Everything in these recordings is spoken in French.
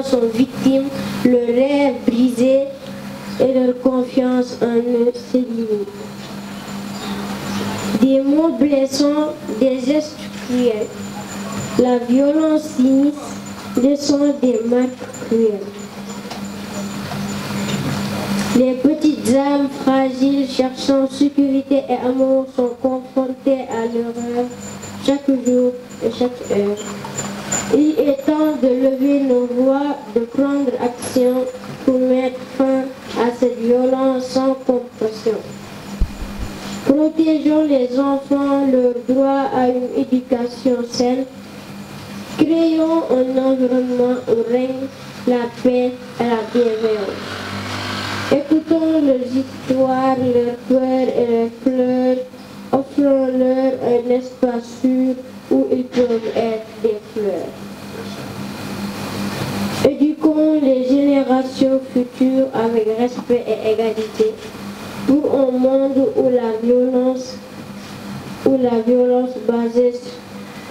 sont victimes, leurs rêves brisés et leur confiance en eux s'élimine. Des mots blessants, des gestes cruels, la violence s'immisce, laissant des marques cruelles. Les petites âmes fragiles cherchant sécurité et amour sont confrontées à l'horreur chaque jour et chaque heure. Il est temps de lever nos voix, de prendre action pour mettre fin à cette violence sans compassion. Protégeons les enfants, leur droit à une éducation saine. Créons un environnement où règne la paix et la bienveillance. Écoutons leurs histoires, leurs peurs et leurs pleurs. Offrons-leur un espace sûr où ils peuvent être des fleurs. Éduquons les générations futures avec respect et égalité pour un monde où la violence basée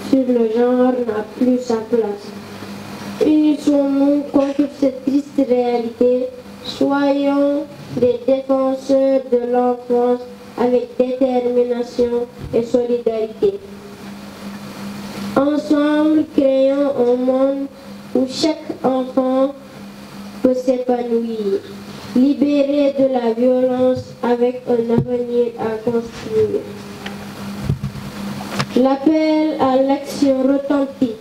sur le genre n'a plus sa place. Unissons-nous contre cette triste réalité. Soyons des défenseurs de l'enfance avec détermination et solidarité. Ensemble, créons un monde où chaque enfant peut s'épanouir, libéré de la violence avec un avenir à construire. L'appel à l'action retentit.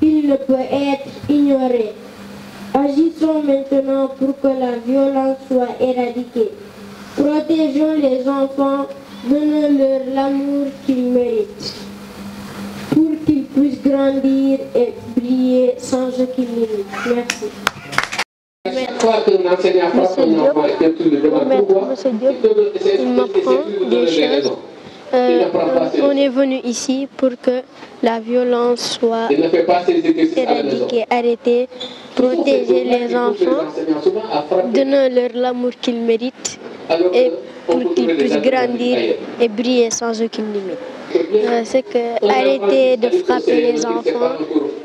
Il ne peut être ignoré. Agissons maintenant pour que la violence soit éradiquée. Protégeons les enfants, donnons-leur l'amour qu'ils méritent, pour qu'ils puissent grandir et briller sans aucune limite. Merci. Chaque fois qu'un enseignant frappe un enfant et qu'un truc de demande, pourquoi Il m'apprend des choses. On est venu ici pour que la violence soit éradiquée, arrêtée, protéger les enfants, donner-leur l'amour qu'ils méritent et pour qu'ils puissent grandir et briller sans aucune limite. C'est que arrêter de frapper les enfants,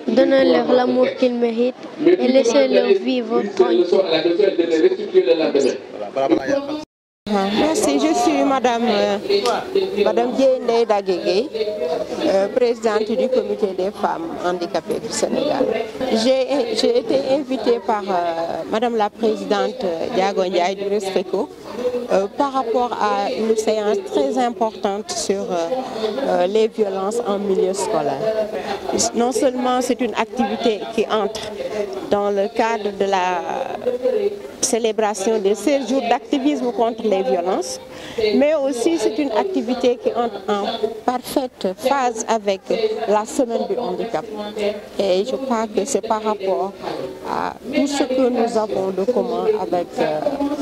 donner-leur l'amour qu'ils méritent et laisser-leur vivre tranquille. Merci, je suis Madame Diendé Dagégé, présidente du comité des femmes handicapées du Sénégal. J'ai été invitée par Madame la présidente Diago Ndiaye du RESFECO par rapport à une séance très importante sur les violences en milieu scolaire. Non seulement c'est une activité qui entre dans le cadre de la célébration des 16 jours d'activisme contre les violences, mais aussi c'est une activité qui entre en parfaite phase avec la semaine du handicap. Et je crois que c'est par rapport à tout ce que nous avons de commun avec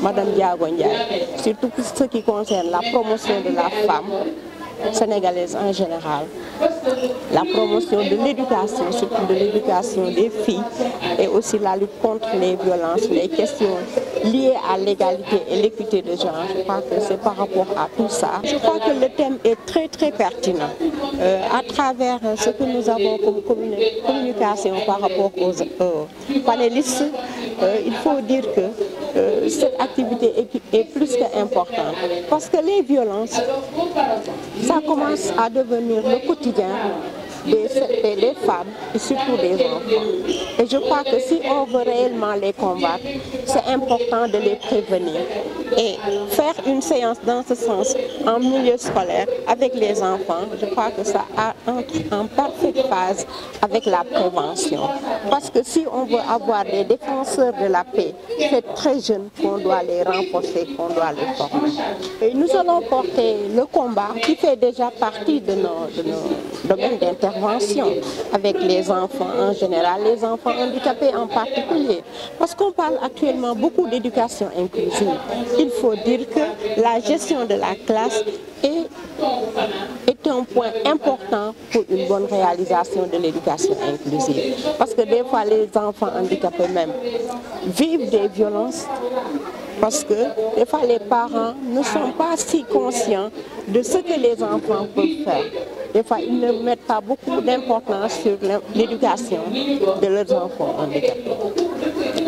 Madame Diago Ndiaye, surtout pour ce qui concerne la promotion de la femme sénégalaise en général, la promotion de l'éducation, surtout de l'éducation des filles, et aussi la lutte contre les violences, les questions liées à l'égalité et l'équité de genre. Je crois que c'est par rapport à tout ça. Je crois que le thème est très très pertinent. À travers ce que nous avons comme communication par rapport aux panélistes, il faut dire que cette activité est plus qu'importante. Parce que les violences, ça commence à devenir le quotidien des femmes et surtout des enfants. Et je crois que si on veut réellement les combattre, c'est important de les prévenir. Et faire une séance dans ce sens en milieu scolaire avec les enfants, je crois que ça entre en parfaite phase avec la prévention. Parce que si on veut avoir des défenseurs de la paix, c'est très jeune qu'on doit les renforcer, qu'on doit les former. Et nous allons porter le combat qui fait déjà partie de nos domaines d'intervention avec les enfants en général, les enfants handicapés en particulier. Parce qu'on parle actuellement beaucoup d'éducation inclusive. Il faut dire que la gestion de la classe est un point important pour une bonne réalisation de l'éducation inclusive. Parce que des fois, les enfants handicapés même vivent des violences parce que des fois, les parents ne sont pas si conscients de ce que les enfants peuvent faire. des fois ils ne mettent pas beaucoup d'importance sur l'éducation de leurs enfants handicapés.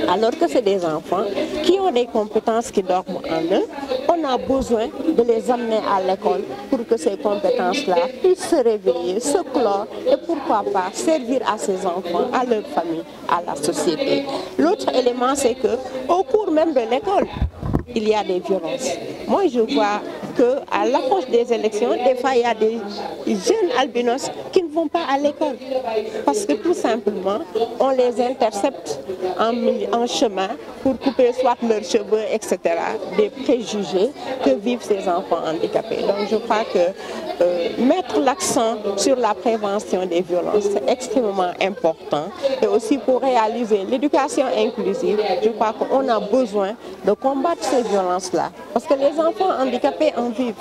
Alors que c'est des enfants qui ont des compétences qui dorment en eux, on a besoin de les amener à l'école pour que ces compétences-là puissent se réveiller, se clore et pourquoi pas servir à ces enfants, à leur famille, à la société. L'autre élément, c'est qu'au cours même de l'école, il y a des violences. Moi, je vois qu'à l'approche des élections, des fois, il y a des jeunes albinos qui ne vont pas à l'école. Parce que tout simplement, on les intercepte en chemin pour couper soit leurs cheveux, etc. Des préjugés que vivent ces enfants handicapés. Donc, je crois que mettre l'accent sur la prévention des violences, c'est extrêmement important. Et aussi pour réaliser l'éducation inclusive, je crois qu'on a besoin de combattre ces violences-là. Parce que les enfants handicapés en vivent.